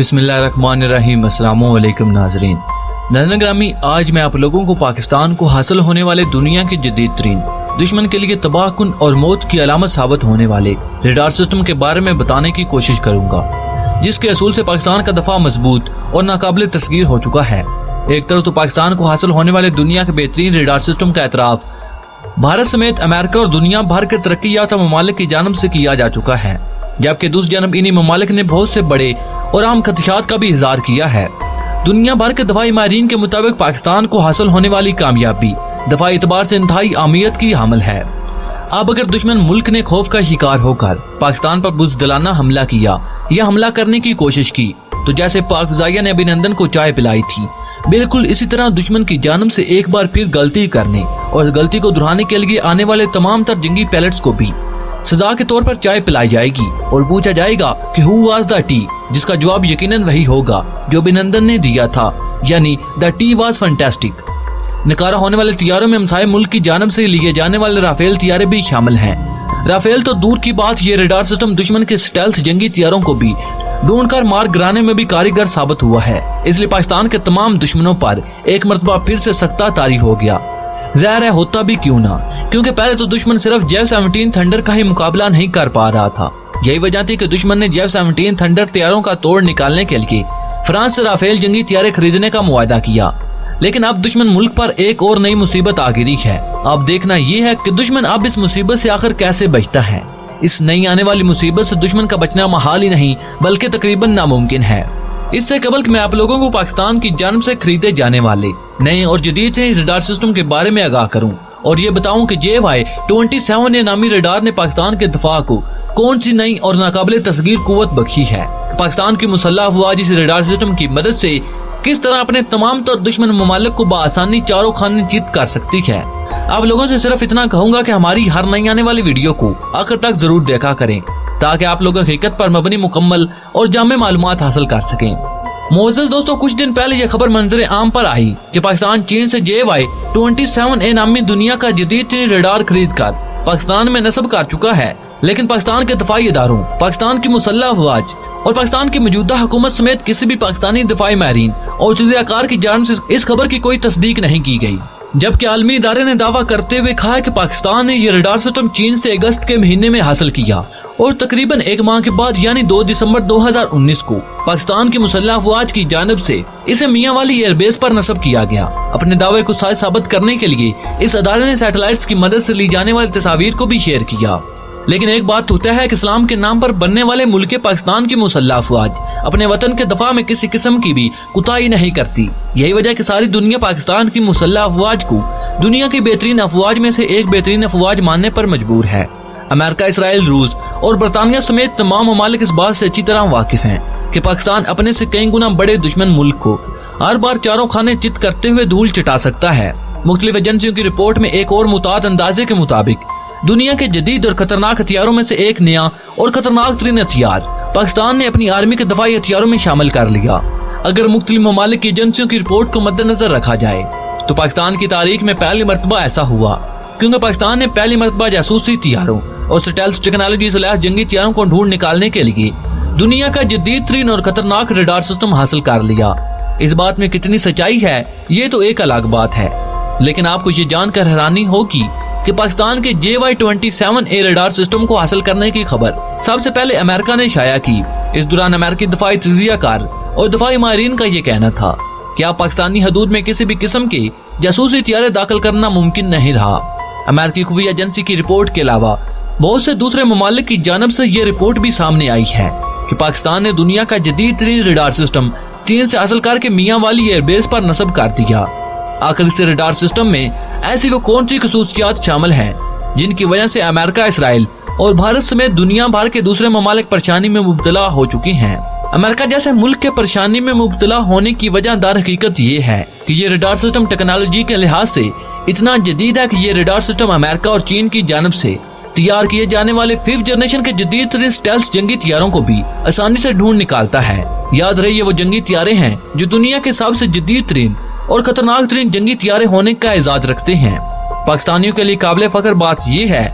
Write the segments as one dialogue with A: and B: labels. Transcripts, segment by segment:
A: बिस्मिल्लाहिर्रहमानिर्रहीम। अस्सलाम वालेकुम नाज़रीन। नाज़रीन ग्रामी, आज मैं आप लोगों को पाकिस्तान को हासिल होने वाले दुनिया के जदीद तरीन दुश्मन के लिए तबाहकुन और मौत की अलामत साबित होने वाले रडार सिस्टम के बारे में बताने की कोशिश करूंगा, जिसके असूल से पाकिस्तान का दफा मजबूत और नाकाबिल तस्गीर हो चुका है। एक तरफ तो पाकिस्तान को हासिल होने वाले दुनिया के बेहतरीन रडार सिस्टम का एतराफ भारत समेत अमेरिका और दुनिया भर के तरक्की याफ्ता ममालिक की जानब से किया जा चुका है, जबकि दूसरी जानब इन्हीं ममालिक ने बहुत से बड़े और आम खदशात का भी इजहार किया है। दुनिया भर के दफाई माहिरीन के मुताबिक पाकिस्तान को हासिल होने वाली कामयाबी दफाई एतबार से इंतहाई अहमियत की हामिल है। अब अगर दुश्मन मुल्क ने खौफ का शिकार होकर पाकिस्तान पर बुज़दिलाना हमला किया या हमला करने की कोशिश की, तो जैसे पाक फ़ज़ाइया ने अभिनंदन को चाय पिलाई थी, बिल्कुल इसी तरह दुश्मन की जानब से एक बार फिर गलती करने और गलती को दोहराने के लिए आने वाले तमाम तर जंगी पायलट्स को भी सजा के तौर पर चाय पिलाई जाएगी और पूछा जाएगा कि हु वाज द टी, जिसका जवाब यकीनन वही होगा जो अभिनंदन ने दिया था, यानी द टी वाज फैंटास्टिक। निकारा होने वाले तैयारों में हमसाये मुल्क की जानब से लिए जाने वाले राफेल तैयारे भी शामिल हैं। राफेल तो दूर की बात, ये रडार सिस्टम दुश्मन के स्टेल्थ जंगी तैयारों को भी ढूंढकर मार गिराने में भी कारीगर साबित हुआ है। इसलिए पाकिस्तान के तमाम दुश्मनों पर एक मरतबा फिर से सख्ता तारी हो गया। ज़ाहिर है, होता भी क्यों ना, क्योंकि पहले तो दुश्मन सिर्फ J-17 थंडर का ही मुकाबला नहीं कर पा रहा था। यही वजह थी कि दुश्मन ने J-17 थंडर तैयारों का तोड़ निकालने के लिए फ्रांस से राफेल जंगी तैयारे खरीदने का मुआहदा किया। लेकिन अब दुश्मन मुल्क पर एक और नई मुसीबत आ गिरी है। अब देखना ये है कि दुश्मन अब इस मुसीबत से आखिर कैसे बचता है। इस नई आने वाली मुसीबत से दुश्मन का बचना महाल ही नहीं बल्कि तकरीबन नामुमकिन है। इससे कबल कि मैं आप लोगों को पाकिस्तान की जानब से खरीदे जाने वाले नए और जदीद रडार सिस्टम के बारे में आगाह करूं और ये बताऊं कि JY-27 नामी रडार ने पाकिस्तान के दफा को कौन सी नई और नाकाबिल तस्गीर कुव्वत बख्शी है। पाकिस्तान की मुसल्लह अफवाज इस रडार सिस्टम की मदद से किस तरह अपने तमाम तो दुश्मन ममालिक को बआसानी चारों खाने चित कर सकती है। आप लोगों से सिर्फ इतना कहूंगा कि हमारी हर नई आने वाली वीडियो को आखिर तक जरूर देखा करें, ताकि आप लोग हकीकत पर मबनी मुकम्मल और जामे मालूमात हासिल कर सकें। मोअज़्ज़ज़ दोस्तों, कुछ दिन पहले यह खबर मंजर आम पर आई कि पाकिस्तान चीन से JY-27 नामी दुनिया का जदीद रडार खरीद कर पाकिस्तान में नस्ब कर चुका है। लेकिन पाकिस्तान के दफाई इदारों, पाकिस्तान की मुसल्लह अफवाज और पाकिस्तान की मौजूदा हुकूमत समेत किसी भी पाकिस्तानी दफाई माहिरीन और तजज़ियाकार की जानिब से इस खबर की कोई तस्दीक नहीं की गई, जबकि आलमी इदारे ने दावा करते हुए कहा है कि पाकिस्तान ने यह रडार सिस्टम चीन से अगस्त के महीने में हासिल किया और तकरीबन एक माह के बाद यानी 2 दिसंबर 2019 को पाकिस्तान की मुसल्लह अफवाज की जानिब से इसे मियां वाली एयरबेस पर नस्ब किया गया। अपने दावे को सच साबित करने के लिए इस अदारे ने सैटेलाइट्स की मदद से ली जाने वाली तस्वीर को भी शेयर किया। लेकिन एक बात होता है कि इस्लाम के नाम पर बनने वाले मुल्क पाकिस्तान की मुसल्लह अफवाज अपने वतन के दफा में किसी किस्म की भी कुताही नहीं करती। यही वजह कि सारी दुनिया पाकिस्तान की मुसल्लह अफवाज को दुनिया की बेहतरीन अफवाज में से एक बेहतरीन अफवाज मानने पर मजबूर है। अमेरिका, इसराइल, रूस और बरतानिया समेत तमाम ममालिक इस बात से अच्छी तरह वाकिफ हैं कि पाकिस्तान अपने से कई गुना बड़े दुश्मन मुल्क को हर बार चारों खाने चित करते हुए धूल चटा सकता है। मुख्तलिफ एजेंसियों की रिपोर्ट में एक और मुताद अंदाजे के मुताबिक दुनिया के जदीद और खतरनाक हथियारों में से एक नया और खतरनाक तरीन हथियार पाकिस्तान ने अपनी आर्मी के दफाई हथियारों में शामिल कर लिया। अगर मुख्तलिफ ममालिक की एजेंसियों की रिपोर्ट को मद्देनजर रखा जाए तो पाकिस्तान की तारीख में पहली मरतबा ऐसा हुआ, क्योंकि पाकिस्तान ने पहली मरतबा जासूसी हथियारों और स्टेल्थ टेक्नोलॉजी से लैस जंगी हथियारों को ढूंढ निकालने के लिए दुनिया का जदीद तरीन और खतरनाक रडार सिस्टम हासिल कर लिया। इस बात में कितनी सच्चाई है ये तो एक अलग बात है, लेकिन आपको ये जानकर हैरानी होगी कि पाकिस्तान के JY-27 रडार सिस्टम को हासिल करने की खबर सबसे पहले अमेरिका ने शाया की। इस दौरान अमेरिकी दफाई तजज़ियाकार और दफाई माहिरीन का ये कहना था कि अब पाकिस्तानी हदूद में किसी भी किस्म के जासूसी हथियार दाखिल करना मुमकिन नहीं रहा। अमेरिकी खुफिया एजेंसी की रिपोर्ट के अलावा बहुत से दूसरे ममालिक की जानब से ये रिपोर्ट भी सामने आई है कि पाकिस्तान ने दुनिया का जदीद तरीन रडार सिस्टम चीन से हासिल करके मियां वाली एयरबेस पर नस्ब कर दिया। आखिर इस रडार सिस्टम में ऐसी वो कौन सी खसूसियात शामिल हैं जिनकी वजह से अमेरिका, इसराइल और भारत समेत दुनिया भर के दूसरे ममालिक परेशानी में मुब्तला हो चुकी हैं। अमेरिका जैसे मुल्क के परेशानी में मुब्तला होने की वजह दर हकीकत ये है कि ये रडार सिस्टम टेक्नोलॉजी के लिहाज से इतना जदीद है कि ये रडार सिस्टम अमेरिका और चीन की जानब से तैयार किए जाने वाले 5th जनरेशन के जदीद तरीन स्टेल्थ जंगी हथियारों को भी आसानी से ढूंढ निकालता है। याद रहे, ये वो जंगी हथियारे हैं जो दुनिया के सबसे जदीद तरीन और खतरनाक तरीन जंगी हथियारे होने का एजाज रखते हैं। पाकिस्तानियों के लिए काबिल फख्र बात यह है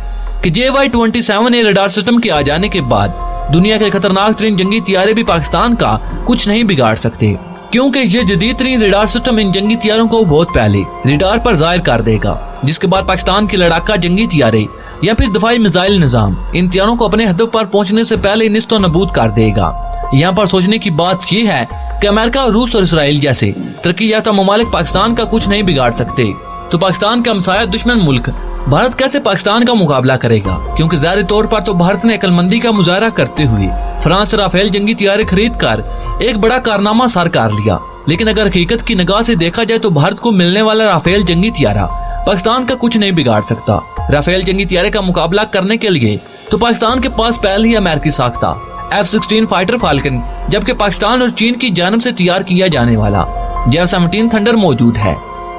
A: कि JY-27 रडार सिस्टम के आ जाने के बाद दुनिया के खतरनाक तरीन जंगी तियारे भी पाकिस्तान का कुछ नहीं बिगाड़ सकते, क्योंकि ये जदीद तरीन रडार सिस्टम इन जंगी तियारों को बहुत पहले रडार पर जाहिर कर देगा, जिसके बाद पाकिस्तान के लड़ाका जंगी तियारे या फिर दफाई मिसाइल निजाम इन तियारों को अपने हदफ पर पहुंचने से पहले निस्तो नबूद कर देगा। यहाँ पर सोचने की बात ये है कि अमेरिका, रूस और इसराइल जैसे तरक्की याफ्ता ममालिक पाकिस्तान का कुछ नहीं बिगाड़ सकते, तो पाकिस्तान का हमसाया दुश्मन मुल्क भारत कैसे पाकिस्तान का मुकाबला करेगा? क्योंकि ज़ाहिरी तौर पर तो भारत ने अक्लमंदी का मुजाहरा करते हुए फ्रांस से राफेल जंगी तियारे खरीद कर एक बड़ा कारनामा सर कर लिया, लेकिन अगर हकीकत की निगाह से देखा जाए तो भारत को मिलने वाला राफेल जंगी तियारा पाकिस्तान का कुछ नहीं बिगाड़ सकता। राफेल जंगी तियारे का मुकाबला करने के लिए तो पाकिस्तान के पास पहले ही अमेरिकी साख्ता F-16 फाइटर फाल्कन, जबकि पाकिस्तान और चीन की जानिब से तैयार किया जाने वाला J-17 थंडर मौजूद है।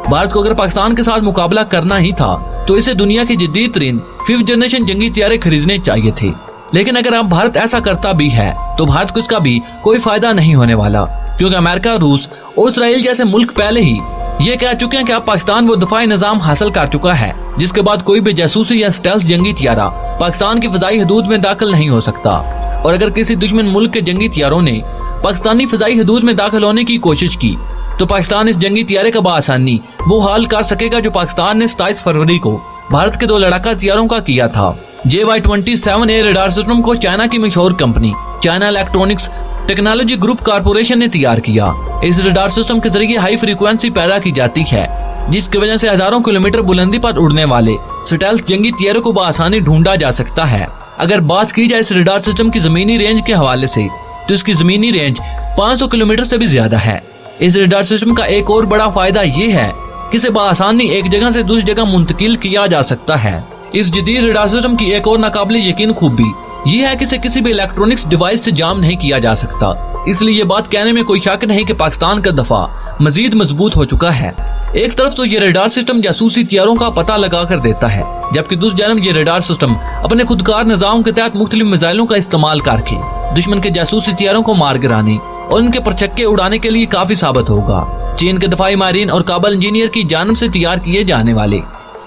A: भारत को अगर पाकिस्तान के साथ मुकाबला करना ही था तो इसे दुनिया के जदीद तरीन 5th जनरेशन जंगी तियारे खरीदने चाहिए थे, लेकिन अगर अब भारत ऐसा करता भी है तो भारत को इसका भी कोई फायदा नहीं होने वाला, क्योंकि अमेरिका, रूस और इसराइल जैसे मुल्क पहले ही ये कह चुके हैं कि अब पाकिस्तान वो दफाई निजाम हासिल कर चुका है जिसके बाद कोई भी जासूसी या स्टेल्थ जंगी तियारा पाकिस्तान की फजाई हदूद में दाखिल नहीं हो सकता। और अगर किसी दुश्मन मुल्क के जंगी तियारों ने पाकिस्तानी फजाई हदूद में दाखिल होने की कोशिश की तो पाकिस्तान इस जंगी तियारे का बआसानी वो हाल कर सकेगा जो पाकिस्तान ने 27 फरवरी को भारत के 2 लड़ाका तियारों का किया था। JY-27A रडार सिस्टम को चाइना की मशहूर company China electronics technology group corporation ने तैयार किया। इस रडार सिस्टम के जरिए हाई फ्रीक्वेंसी पैदा की जाती है, जिसकी वजह से हजारों किलोमीटर बुलंदी पर उड़ने वाले स्टेल्थ जंगी तियारों को बआसानी ढूंढा जा सकता है। अगर बात की जाए इस रडार सिस्टम की जमीनी रेंज के हवाले से तो इसकी जमीनी रेंज 500 किलोमीटर से भी ज्यादा है। इस रडार सिस्टम का एक और बड़ा फायदा ये है कि इसे बआसानी एक जगह से दूसरी जगह मुंतकिल किया जा सकता है। इस जदीद रडार सिस्टम की एक और नाकाबिले यकीन खूबी ये है कि इसे किसी भी इलेक्ट्रॉनिक्स डिवाइस से जाम नहीं किया जा सकता, इसलिए ये बात कहने में कोई शक नहीं कि पाकिस्तान का दफा मजीद मजबूत हो चुका है। एक तरफ तो ये रडार सिस्टम जासूसी तियारों का पता लगा कर देता है, जबकि दूसरी जानब ये रडार सिस्टम अपने खुदकार निजाम के तहत मुख्तलिफ मिसाइलों का इस्तेमाल करके दुश्मन के जासूसी तियारों को मार गिराने और उनके परचक्के उड़ाने के लिए काफी साबित होगा। चीन के दफाई मारीन और काबल इंजीनियर की जानिब से तैयार किए जाने वाले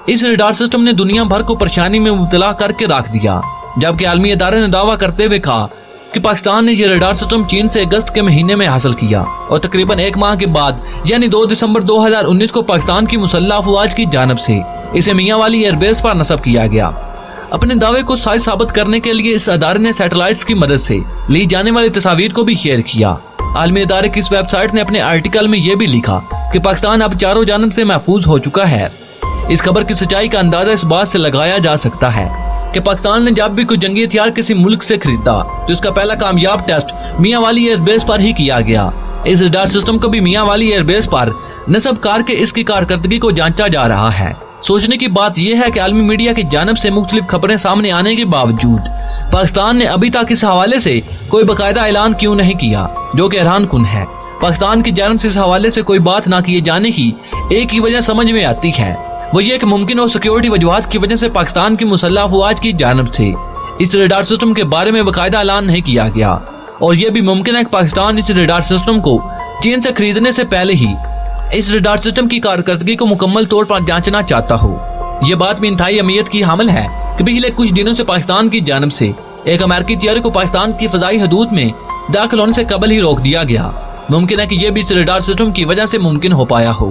A: इस रडार सिस्टम ने दुनिया भर को परेशानी में मुब्तला करके रख दिया, जबकि आलमी इदारे ने दावा करते हुए कहा कि पाकिस्तान ने यह रडार सिस्टम चीन से अगस्त के महीने में हासिल किया और तकरीबन 1 माह के बाद यानी 2 दिसंबर 2019 को पाकिस्तान की मुसल्लह अफवाज की जानिब से इसे मियां वाली एयरबेस पर नस्ब किया गया। अपने दावे को सच साबित करने के लिए इस अदारे ने सैटेलाइट्स की मदद से ली जाने वाली तस्वीर को भी शेयर किया। आलमी इदारे की इस वेबसाइट ने अपने आर्टिकल में यह भी लिखा कि पाकिस्तान अब चारों जानिब से महफूज हो चुका है। इस खबर की सच्चाई का अंदाजा इस बात से लगाया जा सकता है कि पाकिस्तान ने जब भी कोई जंगी हथियार किसी मुल्क से खरीदा तो इसका पहला कामयाब टेस्ट मियां वाली एयरबेस पर ही किया गया। इस रडार सिस्टम को भी मियां वाली एयरबेस पर नस्ब करके इसकी कारकर्दगी को जांचा जा रहा है। सोचने की बात यह है कि आलमी मीडिया की जानिब से मुख्तलिफ खबरें सामने आने के बावजूद पाकिस्तान ने अभी तक इस हवाले से कोई बाकायदा ऐलान क्यों नहीं किया, जो कि हैरान कुन है। पाकिस्तान की जानिब से इस हवाले से कोई बात ना किए जाने की एक ही वजह समझ में आती है, वो ये कि मुमकिन हो सिक्योरिटी वजूहात की वजह से पाकिस्तान की मुसल्लह अफवाज की जानिब से इस रडार सिस्टम के बारे में बाकायदा ऐलान नहीं किया गया, और ये भी मुमकिन है कि पाकिस्तान इस रडार सिस्टम को चीन से खरीदने से पहले ही इस रडार सिस्टम की कारकर्दगी को मुकम्मल तौर पर जांचना चाहता हो। ये बात भी इंतहाई अहमियत की हामिल है कि पिछले कुछ दिनों से पाकिस्तान की जानिब से एक अमेरिकी तियारे को पाकिस्तान की फजाई हदूद में दाखिल होने से कबल ही रोक दिया गया। मुमकिन है कि यह भी इस रडार सिस्टम की वजह से मुमकिन हो पाया हो।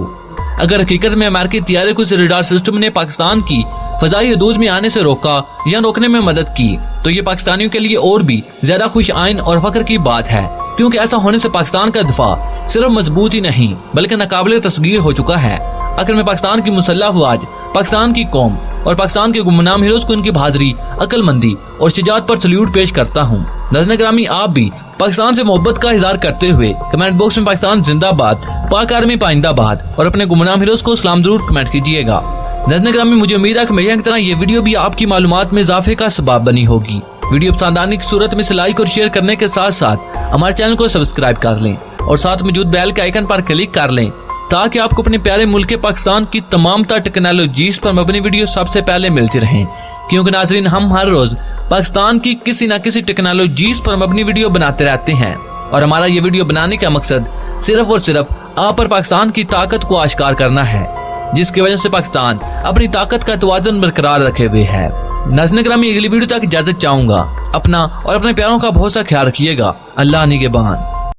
A: अगर हकीकत में अमेरिकी तियारे को इस रडार सिस्टम ने पाकिस्तान की फजाई हदूद में आने से रोका या रोकने में मदद की तो ये पाकिस्तानियों के लिए और भी ज्यादा खुश आइन और फख्र की बात है, क्योंकि ऐसा होने से पाकिस्तान का दफा सिर्फ मजबूत ही नहीं बल्कि नाकाबिले तस्गीर हो चुका है। आखिर में पाकिस्तान की मुसल्लह अफवाज, पाकिस्तान की कौम और पाकिस्तान के गुमनाम हीरोज को उनकी बहादुरी, अक्लमंदी और शिजात पर सल्यूट पेश करता हूँ। नाज़रीन ग्रामी, आप भी पाकिस्तान से मोहब्बत का इजहार करते हुए कमेंट बॉक्स में पाकिस्तान जिंदाबाद, पाक आर्मी पाइंदाबाद और अपने गुमनाम हीरोज को सलाम जरूर कमेंट कीजिएगा। नाज़रीन ग्रामी, मुझे उम्मीद है कि हमेशा की तरह ये वीडियो भी आपकी मालूमात में इजाफे का सबब बनी होगी। वीडियो पसंद आने की सूरत में इसे लाइक और शेयर करने के साथ साथ हमारे चैनल को सब्सक्राइब कर लें और साथ मौजूद बेल के आइकन पर क्लिक कर लें ताकि आपको अपने प्यारे मुल्क पाकिस्तान की तमाम टेक्नोलॉजीज पर मबनी वीडियो सबसे पहले मिलती रहें, क्योंकि नाजरीन हम हर रोज पाकिस्तान की किसी न किसी टेक्नोलॉजीज पर मबनी वीडियो बनाते रहते हैं और हमारा ये वीडियो बनाने का मकसद सिर्फ और सिर्फ आप पर पाकिस्तान की ताकत को आश्कार करना है, जिसकी वजह से पाकिस्तान अपनी ताकत का तवाज़ुन बरकरार रखे हुए है। ناظرین گرامی اگلی ویڈیو تک اجازت چاہوں گا، اپنا اور اپنے پیاروں کا بہت سا خیال رکھیے گا۔ اللہ نگہبان۔